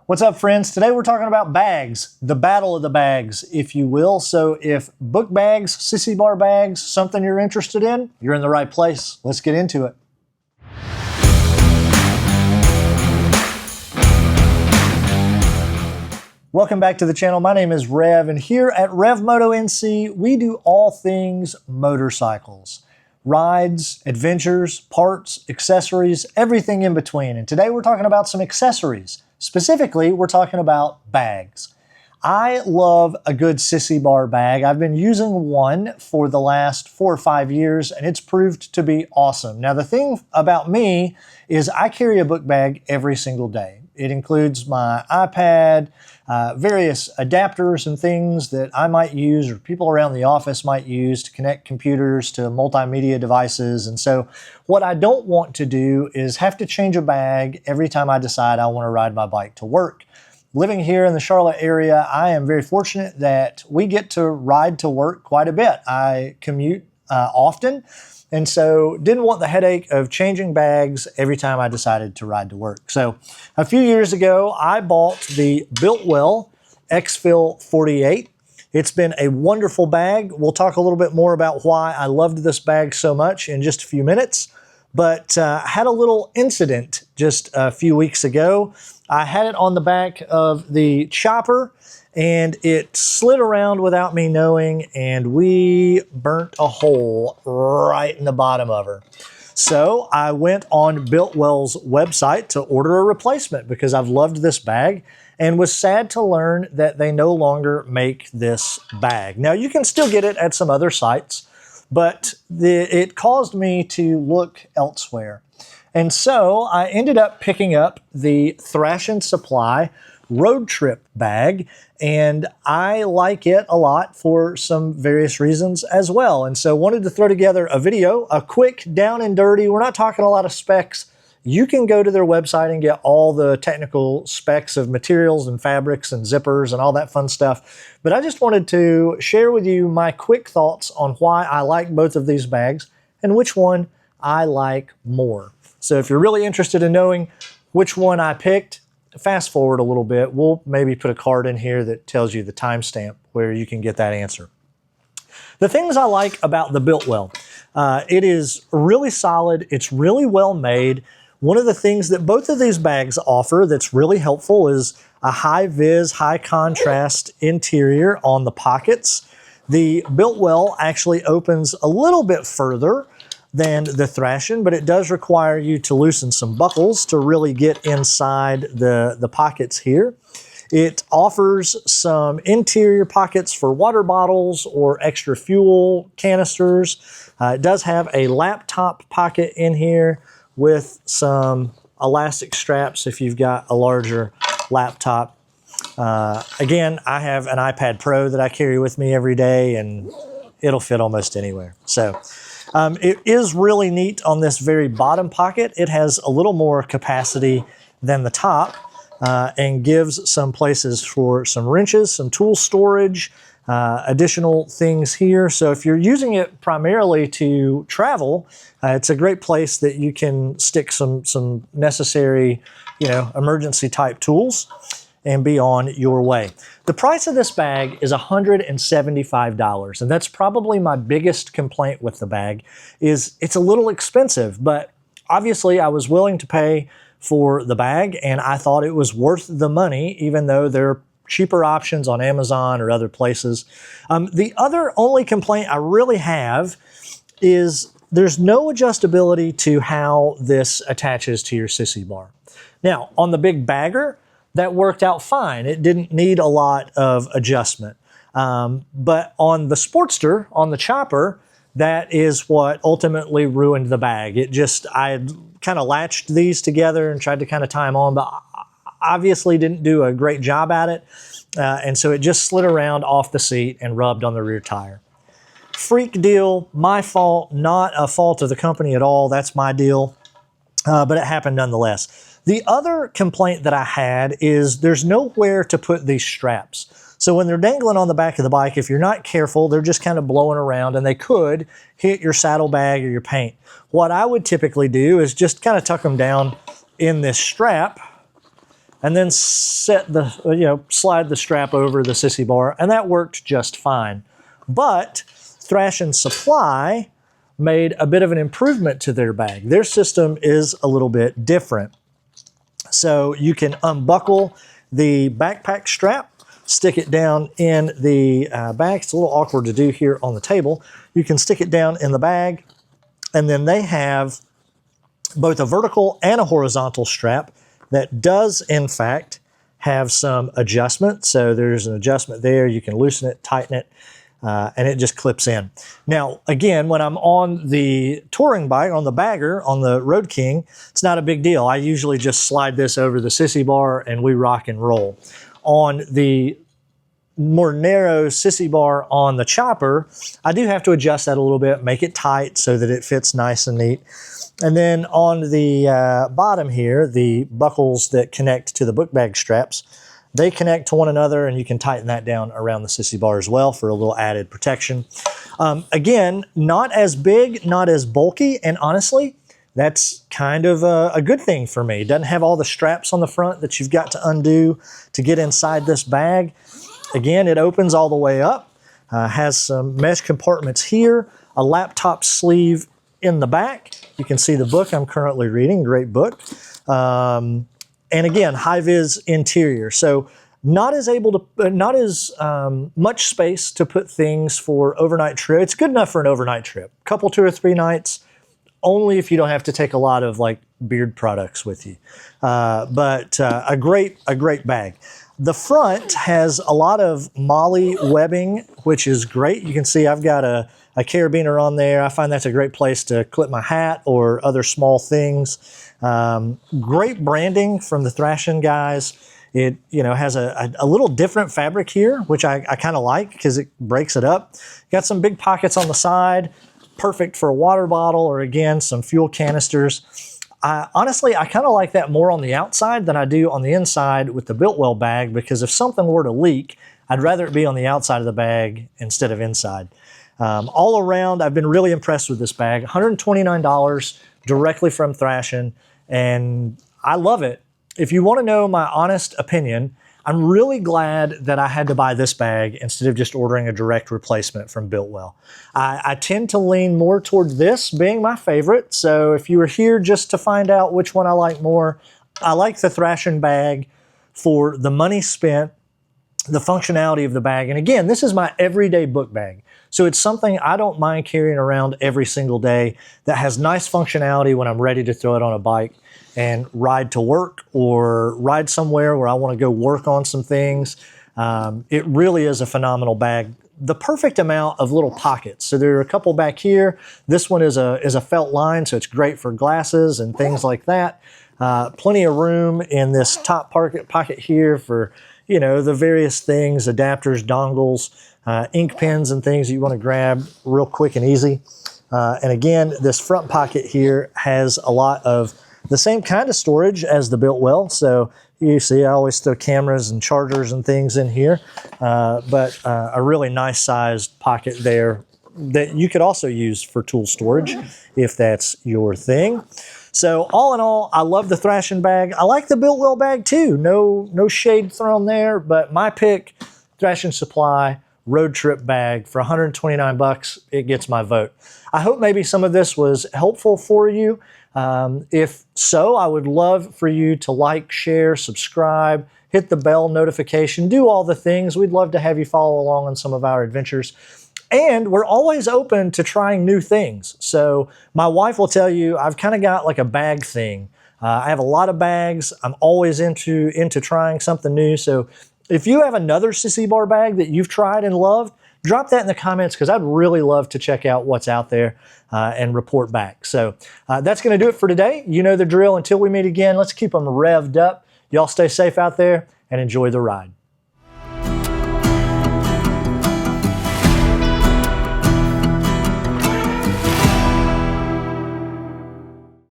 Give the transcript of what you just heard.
What's up, friends? Today we're talking about bags, the battle of the bags, if you will. So if book bags, sissy bar bags, something you're interested in, you're in the right place. Let's get into it. Welcome back to the channel. My name is Rev, and here at Rev Moto NC, we do all things motorcycles. Rides, adventures, parts, accessories, everything in between. And today we're talking about some accessories. Specifically, we're talking about bags. I love a good sissy bar bag. I've been using one for the last 4 or 5 years, and it's proved to be awesome. Now, the thing about me is I carry a book bag every single day. It includes my iPad, various adapters and things that I might use or people around the office might use to connect computers to multimedia devices. And so what I don't want to do is have to change a bag every time I decide I want to ride my bike to work. Living here in the Charlotte area, I am very fortunate that we get to ride to work quite a bit. I commute often. And so didn't want the headache of changing bags every time I decided to ride to work. So a few years ago, I bought the Biltwell Exfil 48. It's been a wonderful bag. We'll talk a little bit more about why I loved this bag so much in just a few minutes. But I had a little incident just a few weeks ago. I had it on the back of the chopper, and it slid around without me knowing, and we burnt a hole right in the bottom of her. So I went on Biltwell's website to order a replacement because I've loved this bag and was sad to learn that they no longer make this bag. Now, you can still get it at some other sites, but it caused me to look elsewhere. And so I ended up picking up the Thrashin Supply road trip bag, and I like it a lot for some various reasons as well. And so wanted to throw together a video, a quick down and dirty. We're not talking a lot of specs. You can go to their website and get all the technical specs of materials and fabrics and zippers and all that fun stuff. But I just wanted to share with you my quick thoughts on why I like both of these bags and which one I like more. So if you're really interested in knowing which one I picked, fast forward a little bit. We'll maybe put a card in here that tells you the timestamp where you can get that answer. The things I like about the Biltwell, it is really solid. It's really well made. One of the things that both of these bags offer that's really helpful is a high-vis, high-contrast interior on the pockets. The Biltwell actually opens a little bit further than the Thrashin, but it does require you to loosen some buckles to really get inside the pockets here. It offers some interior pockets for water bottles or extra fuel canisters. It does have a laptop pocket in here with some elastic straps if you've got a larger laptop. Again, I have an iPad Pro that I carry with me every day, and it'll fit almost anywhere. So it is really neat on this very bottom pocket. It has a little more capacity than the top and gives some places for some wrenches, some tool storage, additional things here. So if you're using it primarily to travel, it's a great place that you can stick some necessary, emergency type tools and be on your way. The price of this bag is $175, and that's probably my biggest complaint with the bag is it's a little expensive, but obviously I was willing to pay for the bag, and I thought it was worth the money, even though there are cheaper options on Amazon or other places. The other only complaint I really have is there's no adjustability to how this attaches to your sissy bar. Now, on the big bagger, that worked out fine. It didn't need a lot of adjustment. But on the Sportster, on the chopper, that is what ultimately ruined the bag. I kind of latched these together and tried to kind of tie them on, but obviously didn't do a great job at it. And so it just slid around off the seat and rubbed on the rear tire. Freak deal, my fault, not a fault of the company at all. That's my deal, but it happened nonetheless. The other complaint that I had is there's nowhere to put these straps. So when they're dangling on the back of the bike, if you're not careful, they're just kind of blowing around and they could hit your saddlebag or your paint. What I would typically do is just kind of tuck them down in this strap and then set the, slide the strap over the sissy bar, and that worked just fine. But Thrashin Supply made a bit of an improvement to their bag. Their system is a little bit different. So you can unbuckle the backpack strap, stick it down in the bag. It's a little awkward to do here on the table. You can stick it down in the bag, and then they have both a vertical and a horizontal strap that does, in fact, have some adjustment. So there's an adjustment there. You can loosen it, tighten it, and it just clips in. Now, again, when I'm on the touring bike, on the bagger, on the Road King, it's not a big deal. I usually just slide this over the sissy bar and we rock and roll. On the more narrow sissy bar on the chopper, I do have to adjust that a little bit, make it tight so that it fits nice and neat. And then on the bottom here, the buckles that connect to the book bag straps, they connect to one another, and you can tighten that down around the sissy bar as well for a little added protection. Again, not as big, not as bulky, and honestly, that's kind of a good thing for me. It doesn't have all the straps on the front that you've got to undo to get inside this bag. Again, it opens all the way up, has some mesh compartments here, a laptop sleeve in the back. You can see the book I'm currently reading, great book. And again, high-vis interior. So not as much space to put things for overnight trip. It's good enough for an overnight trip. Couple, 2 or 3 nights, only if you don't have to take a lot of like beard products with you. But a great bag. The front has a lot of MOLLE webbing, which is great. You can see I've got a carabiner on there. I find that's a great place to clip my hat or other small things. Great branding from the Thrashin guys. It has a little different fabric here, which I kind of like because it breaks it up. Got some big pockets on the side, perfect for a water bottle or again, some fuel canisters. Honestly, I kind of like that more on the outside than I do on the inside with the Biltwell bag, because if something were to leak, I'd rather it be on the outside of the bag instead of inside. All around, I've been really impressed with this bag. $129 directly from Thrashin, and I love it. If you want to know my honest opinion, I'm really glad that I had to buy this bag instead of just ordering a direct replacement from Biltwell. I tend to lean more toward this being my favorite, so if you were here just to find out which one I like more, I like the Thrashin bag for the money spent, the functionality of the bag, and again, this is my everyday book bag. So it's something I don't mind carrying around every single day that has nice functionality when I'm ready to throw it on a bike and ride to work or ride somewhere where I want to go work on some things. It really is a phenomenal bag. The perfect amount of little pockets. So there are a couple back here. This one is a felt line, so it's great for glasses and things like that. Plenty of room in this top pocket here for the various things, adapters, dongles, ink pens and things that you want to grab real quick and easy. And again, this front pocket here has a lot of the same kind of storage as the Biltwell. So you see I always throw cameras and chargers and things in here, but a really nice sized pocket there that you could also use for tool storage if that's your thing. So all in all, I love the Thrashin bag. I like the Biltwell bag too. No shade thrown there, but my pick, Thrashin Supply road trip bag for 129 bucks. It gets my vote. I hope maybe some of this was helpful for you. If so, I would love for you to like, share, subscribe, hit the bell notification, do all the things. We'd love to have you follow along on some of our adventures. And we're always open to trying new things. So my wife will tell you, I've kind of got like a bag thing. I have a lot of bags. I'm always into trying something new. So if you have another sissy bar bag that you've tried and loved, drop that in the comments because I'd really love to check out what's out there and report back. So that's going to do it for today. You know the drill. Until we meet again, let's keep them revved up. Y'all stay safe out there and enjoy the ride.